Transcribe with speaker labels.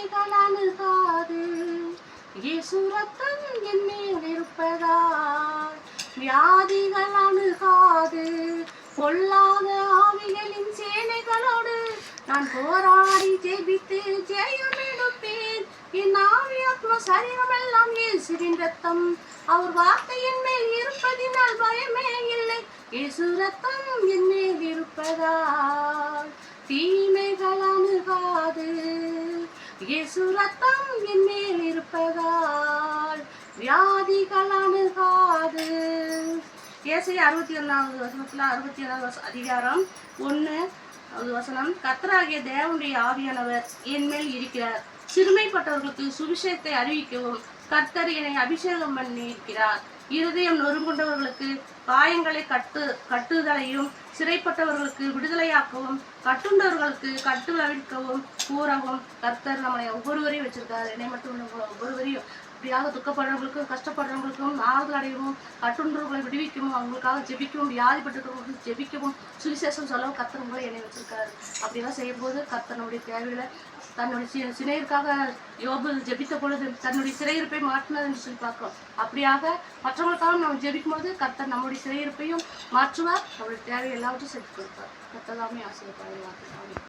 Speaker 1: தீமைகள் அணுகாது. இயேசு ரத்தம் என் மேல் இருப்பதால் வியாதிகள் அணுகாது. பொல்லாத ஆவிகளின் சேனைகளோடு நான் போராடி ஜெபித்து ஜெயம் எடுப்பேன். என் ஆவி ஆத்மா சரீரம் எல்லாம் இயேசுவின் ரத்தம். அவர் வார்த்தையின் மேல் இருப்பதினால் பயமே இல்லை. இயேசு ரத்தம் என் மேல் இருப்பதால் தீமைகள் அணுகாது. இயேசு ரத்தம் என் மேல் இருப்பதால் வியாதிகள் அணுகாது. ஏசாயா 61வது வசனத்துல 61வது அதிகாரம் 1வது வசனம். கர்த்தராகிய தேவனுடைய ஆவியானவர் என் மேல் இருக்கிறார். சிறுமைப்பட்டவர்களுக்கு சுவிசேஷத்தை அறிவிக்கவும் கர்த்தர் என்னை அபிஷேகம் பண்ணி இருக்கிறார். இருதயம் நொறுங்குண்டவர்களுக்கு காயங்களை கட்டுதலையும், சிறைப்பட்டவர்களுக்கு விடுதலையாக்கவும், கட்டுண்டவர்களுக்கு கட்டுவிழ்க்கவும் கூறவும் கர்த்தர் நம்மளை ஒவ்வொருவரையும் வச்சிருக்காரு. என்னை மட்டும் ஒவ்வொருவரையும் இப்படியாக துக்கப்படுறவங்களுக்கும் கஷ்டப்படுறவங்களுக்கும் ஆறுதல் அடையவும், கட்டுண்டவர்களை விடுவிக்கவும், அவங்களுக்காக ஜெபிக்கவும், வியாதிப்பட்டவர்களுக்கு ஜெபிக்கவும், சுவிசேஷம் சொல்லவும் கர்த்தர் உங்களை என்னை வச்சிருக்காரு. அப்படியெல்லாம் செய்யும்போது கர்த்தர் நம்முடைய தேவையில தன்னுடைய சிறையிருக்காக யோபு ஜெபித்த பொழுது தன்னுடைய சிறையிருப்பை மாற்றினார் என்று சொல்லி பார்க்கிறோம். அப்படியாக மற்றவங்களுக்காக நம்ம ஜெபிக்கும் போது கர்த்தர் நம்முடைய சிறையிருப்பையும் மாற்றுவார். நம்முடைய தேவை எல்லாவற்றையும் செஞ்சு கொடுப்பார். கர்த்தர் தாமே ஆசீர்வதிப்பார்.